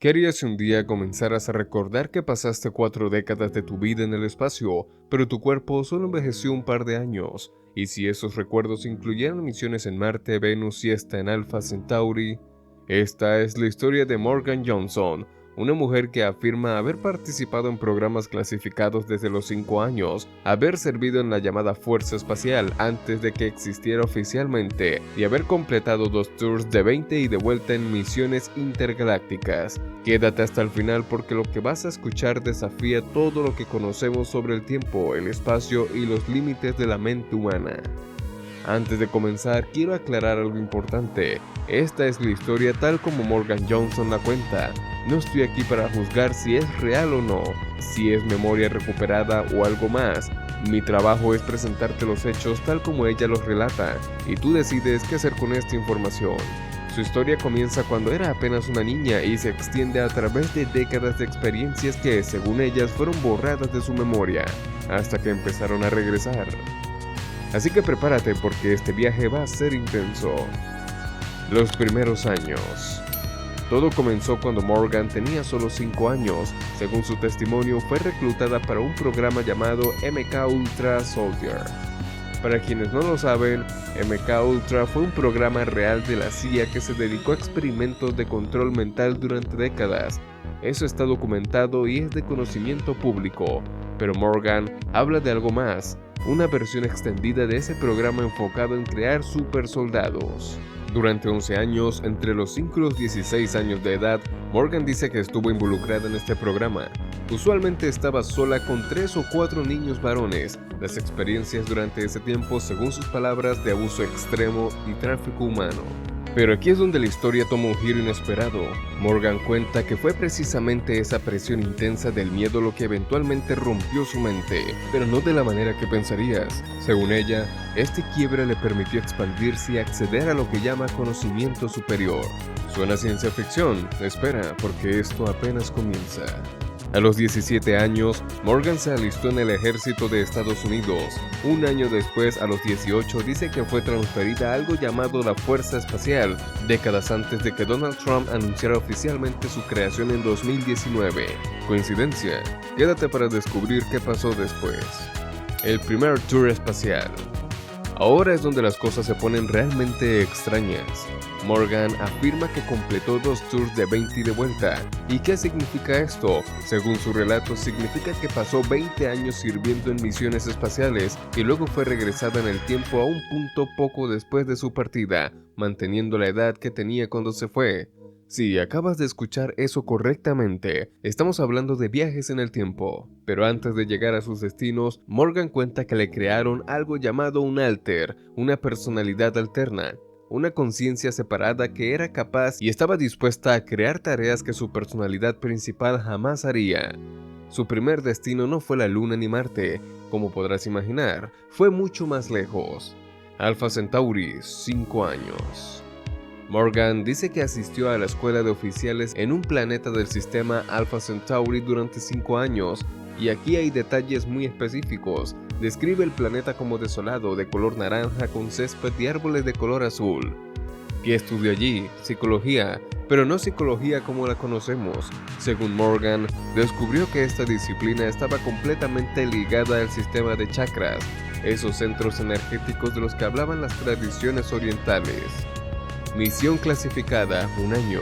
¿Qué harías si un día comenzaras a recordar que pasaste 4 décadas de tu vida en el espacio, pero tu cuerpo solo envejeció un par de años? ¿Y si esos recuerdos incluyeran misiones en Marte, Venus y hasta en Alpha Centauri? Esta es la historia de Morgan Johnson, una mujer que afirma haber participado en programas clasificados desde los 5 años, haber servido en la llamada Fuerza Espacial antes de que existiera oficialmente y haber completado 2 tours de 20 y de vuelta en misiones intergalácticas. Quédate hasta el final porque lo que vas a escuchar desafía todo lo que conocemos sobre el tiempo, el espacio y los límites de la mente humana. Antes de comenzar, quiero aclarar algo importante. Esta es la historia tal como Morgan Johnson la cuenta. No estoy aquí para juzgar si es real o no, si es memoria recuperada o algo más. Mi trabajo es presentarte los hechos tal como ella los relata, y tú decides qué hacer con esta información. Su historia comienza cuando era apenas una niña y se extiende a través de décadas de experiencias que, según ellas, fueron borradas de su memoria, hasta que empezaron a regresar. Así que prepárate porque este viaje va a ser intenso. Los primeros años. Todo comenzó cuando Morgan tenía solo 5 años. Según su testimonio, fue reclutada para un programa llamado MK Ultra Soldier. Para quienes no lo saben, MK Ultra fue un programa real de la CIA que se dedicó a experimentos de control mental durante décadas. Eso está documentado y es de conocimiento público, pero Morgan habla de algo más, una versión extendida de ese programa enfocado en crear supersoldados. Durante 11 años, entre los 5 y los 16 años de edad, Morgan dice que estuvo involucrada en este programa. Usualmente estaba sola con 3 o 4 niños varones. Las experiencias durante ese tiempo, según sus palabras, de abuso extremo y tráfico humano. Pero aquí es donde la historia toma un giro inesperado. Morgan cuenta que fue precisamente esa presión intensa del miedo lo que eventualmente rompió su mente, pero no de la manera que pensarías. Según ella, este quiebre le permitió expandirse y acceder a lo que llama conocimiento superior. ¿Suena ciencia ficción? Espera, porque esto apenas comienza. A los 17 años, Morgan se alistó en el ejército de Estados Unidos. Un año después, a los 18, dice que fue transferida a algo llamado la Fuerza Espacial, décadas antes de que Donald Trump anunciara oficialmente su creación en 2019. ¿Coincidencia? Quédate para descubrir qué pasó después. El primer tour espacial. Ahora es donde las cosas se ponen realmente extrañas. Morgan afirma que completó 2 tours de 20 y de vuelta. ¿Y qué significa esto? Según su relato, significa que pasó 20 años sirviendo en misiones espaciales y luego fue regresada en el tiempo a un punto poco después de su partida, manteniendo la edad que tenía cuando se fue. Sí, acabas de escuchar eso correctamente. Estamos hablando de viajes en el tiempo. Pero antes de llegar a sus destinos, Morgan cuenta que le crearon algo llamado un alter, una personalidad alterna, una conciencia separada que era capaz y estaba dispuesta a crear tareas que su personalidad principal jamás haría. Su primer destino no fue la Luna ni Marte, como podrás imaginar, fue mucho más lejos. Alpha Centauri, 5 años. Morgan dice que asistió a la escuela de oficiales en un planeta del sistema Alpha Centauri durante 5 años, y aquí hay detalles muy específicos. Describe el planeta como desolado, de color naranja con césped y árboles de color azul. ¿Qué estudió allí? Psicología, pero no psicología como la conocemos. Según Morgan, descubrió que esta disciplina estaba completamente ligada al sistema de chakras, esos centros energéticos de los que hablaban las tradiciones orientales. Misión clasificada, 1 año.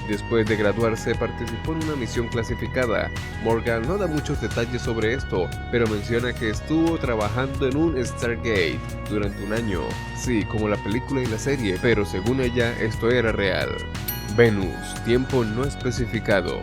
Después de graduarse, participó en una misión clasificada. Morgan no da muchos detalles sobre esto, pero menciona que estuvo trabajando en un Stargate durante 1 año. Sí, como la película y la serie, pero según ella, esto era real. Venus, tiempo no especificado.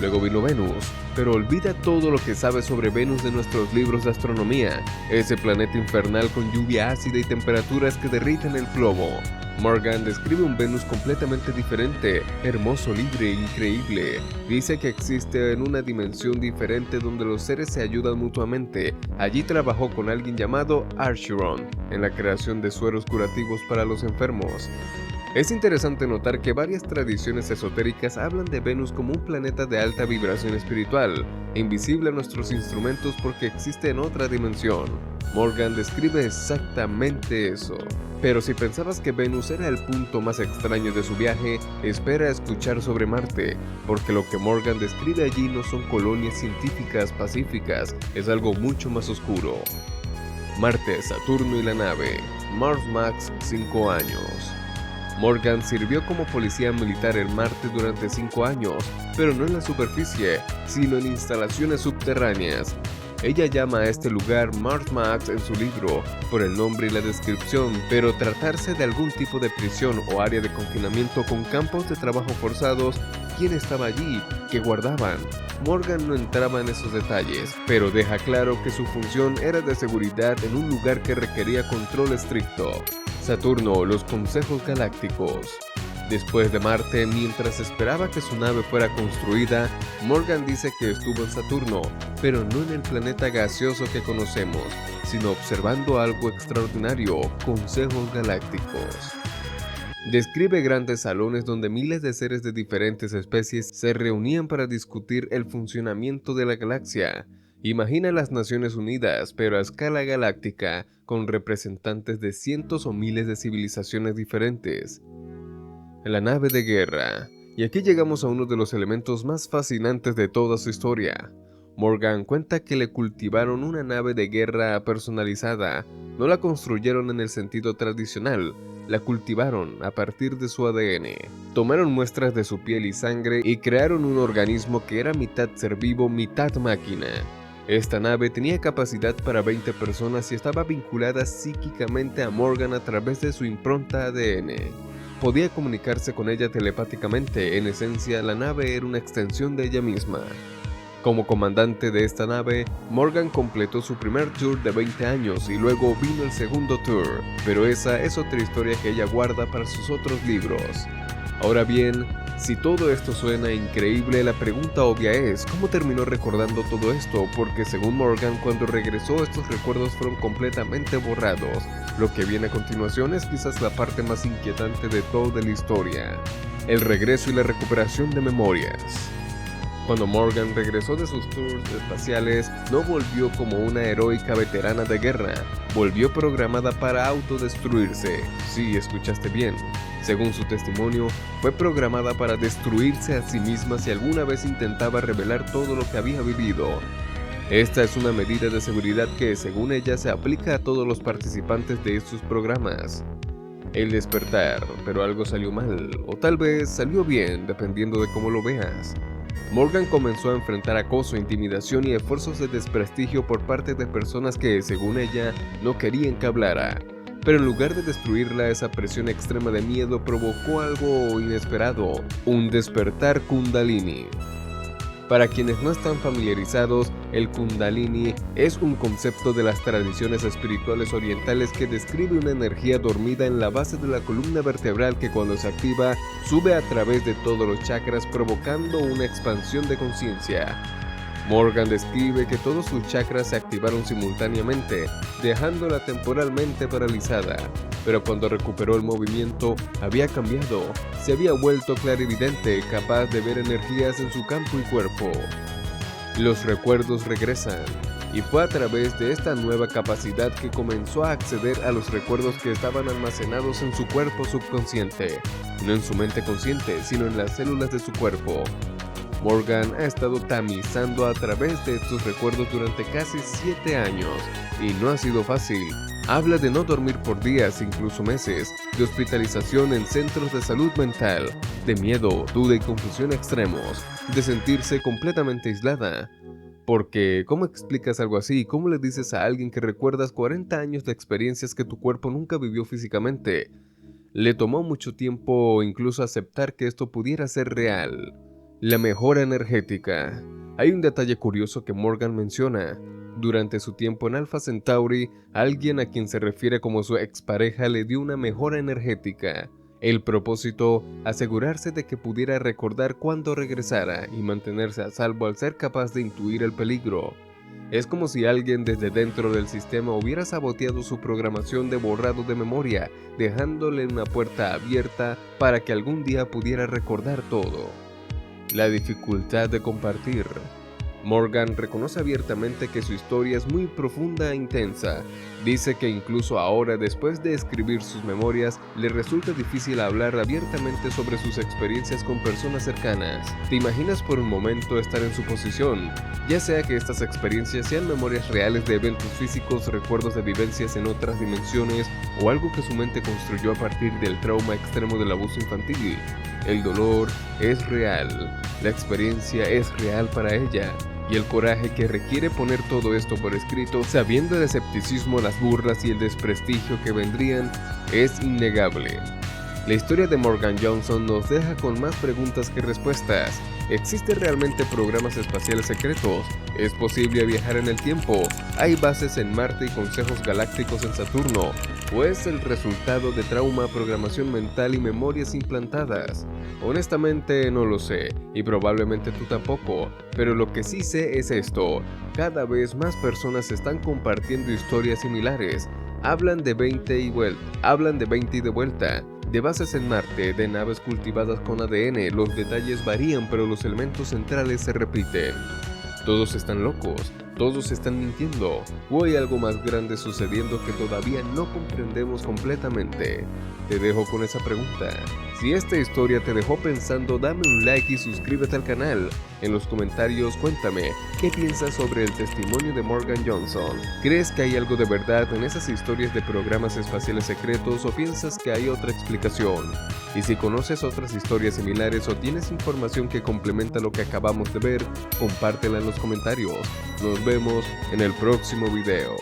Luego vino Venus, pero olvida todo lo que sabes sobre Venus de nuestros libros de astronomía, ese planeta infernal con lluvia ácida y temperaturas que derriten el plomo. Morgan describe un Venus completamente diferente, hermoso, libre e increíble. Dice que existe en una dimensión diferente donde los seres se ayudan mutuamente. Allí trabajó con alguien llamado Archeron en la creación de sueros curativos para los enfermos. Es interesante notar que varias tradiciones esotéricas hablan de Venus como un planeta de alta vibración espiritual, invisible a nuestros instrumentos porque existe en otra dimensión. Morgan describe exactamente eso. Pero si pensabas que Venus era el punto más extraño de su viaje, espera a escuchar sobre Marte, porque lo que Morgan describe allí no son colonias científicas pacíficas, es algo mucho más oscuro. Marte, Saturno y la nave. Mars Max, 5 años. Morgan sirvió como policía militar en Marte durante 5 años, pero no en la superficie, sino en instalaciones subterráneas. Ella llama a este lugar Mars Max en su libro, por el nombre y la descripción, pero tratarse de algún tipo de prisión o área de confinamiento con campos de trabajo forzados, ¿quién estaba allí? ¿Qué guardaban? Morgan no entraba en esos detalles, pero deja claro que su función era de seguridad en un lugar que requería control estricto. Saturno, los consejos galácticos. Después de Marte, mientras esperaba que su nave fuera construida, Morgan dice que estuvo en Saturno, pero no en el planeta gaseoso que conocemos, sino observando algo extraordinario, consejos galácticos. Describe grandes salones donde miles de seres de diferentes especies se reunían para discutir el funcionamiento de la galaxia. Imagina las Naciones Unidas, pero a escala galáctica, con representantes de cientos o miles de civilizaciones diferentes. La nave de guerra. Y aquí llegamos a uno de los elementos más fascinantes de toda su historia. Morgan cuenta que le cultivaron una nave de guerra personalizada. No la construyeron en el sentido tradicional, la cultivaron a partir de su ADN. Tomaron muestras de su piel y sangre y crearon un organismo que era mitad ser vivo, mitad máquina. Esta nave tenía capacidad para 20 personas y estaba vinculada psíquicamente a Morgan a través de su impronta ADN. Podía comunicarse con ella telepáticamente, en esencia la nave era una extensión de ella misma. Como comandante de esta nave, Morgan completó su primer tour de 20 años y luego vino el segundo tour, pero esa es otra historia que ella guarda para sus otros libros. Ahora bien, si todo esto suena increíble, la pregunta obvia es, ¿cómo terminó recordando todo esto? Porque según Morgan, cuando regresó estos recuerdos fueron completamente borrados. Lo que viene a continuación es quizás la parte más inquietante de toda la historia: el regreso y la recuperación de memorias. Cuando Morgan regresó de sus tours espaciales, no volvió como una heroica veterana de guerra, volvió programada para autodestruirse. Sí, escuchaste bien. Según su testimonio, fue programada para destruirse a sí misma si alguna vez intentaba revelar todo lo que había vivido. Esta es una medida de seguridad que, según ella, se aplica a todos los participantes de estos programas. El despertar, pero algo salió mal, o tal vez salió bien, dependiendo de cómo lo veas. Morgan comenzó a enfrentar acoso, intimidación y esfuerzos de desprestigio por parte de personas que, según ella, no querían que hablara. Pero en lugar de destruirla, esa presión extrema de miedo provocó algo inesperado: un despertar Kundalini. Para quienes no están familiarizados, el Kundalini es un concepto de las tradiciones espirituales orientales que describe una energía dormida en la base de la columna vertebral que, cuando se activa, sube a través de todos los chakras, provocando una expansión de conciencia. Morgan describe que todos sus chakras se activaron simultáneamente, dejándola temporalmente paralizada, pero cuando recuperó el movimiento había cambiado, se había vuelto clarividente, capaz de ver energías en su campo y cuerpo. Los recuerdos regresan, y fue a través de esta nueva capacidad que comenzó a acceder a los recuerdos que estaban almacenados en su cuerpo subconsciente, no en su mente consciente, sino en las células de su cuerpo. Morgan ha estado tamizando a través de estos recuerdos durante casi 7 años, y no ha sido fácil. Habla de no dormir por días, incluso meses, de hospitalización en centros de salud mental, de miedo, duda y confusión extremos, de sentirse completamente aislada. Porque, ¿cómo explicas algo así? ¿Cómo le dices a alguien que recuerdas 40 años de experiencias que tu cuerpo nunca vivió físicamente? Le tomó mucho tiempo incluso aceptar que esto pudiera ser real. La mejora energética. Hay un detalle curioso que Morgan menciona. Durante su tiempo en Alpha Centauri, alguien a quien se refiere como su expareja le dio una mejora energética. El propósito, asegurarse de que pudiera recordar cuándo regresara y mantenerse a salvo al ser capaz de intuir el peligro. Es como si alguien desde dentro del sistema hubiera saboteado su programación de borrado de memoria, dejándole una puerta abierta para que algún día pudiera recordar todo. La dificultad de compartir. Morgan reconoce abiertamente que su historia es muy profunda e intensa. Dice que incluso ahora, después de escribir sus memorias, le resulta difícil hablar abiertamente sobre sus experiencias con personas cercanas. ¿Te imaginas por un momento estar en su posición? Ya sea que estas experiencias sean memorias reales de eventos físicos, recuerdos de vivencias en otras dimensiones o algo que su mente construyó a partir del trauma extremo del abuso infantil. El dolor es real, la experiencia es real para ella, y el coraje que requiere poner todo esto por escrito, sabiendo el escepticismo, las burlas y el desprestigio que vendrían, es innegable. La historia de Morgan Johnson nos deja con más preguntas que respuestas. ¿Existen realmente programas espaciales secretos? ¿Es posible viajar en el tiempo? ¿Hay bases en Marte y consejos galácticos en Saturno? ¿O es el resultado de trauma, programación mental y memorias implantadas? Honestamente no lo sé, y probablemente tú tampoco, pero lo que sí sé es esto: cada vez más personas están compartiendo historias similares. Hablan de 20 y de vuelta, de bases en Marte, de naves cultivadas con ADN. Los detalles varían, pero los elementos centrales se repiten. Todos están locos, todos están mintiendo, o hay algo más grande sucediendo que todavía no comprendemos completamente. Te dejo con esa pregunta. Si esta historia te dejó pensando, dame un like y suscríbete al canal. En los comentarios cuéntame qué piensas sobre el testimonio de Morgan Johnson. ¿Crees que hay algo de verdad en esas historias de programas espaciales secretos o piensas que hay otra explicación? Y si conoces otras historias similares o tienes información que complementa lo que acabamos de ver, compártela en los comentarios. Nos vemos en el próximo video.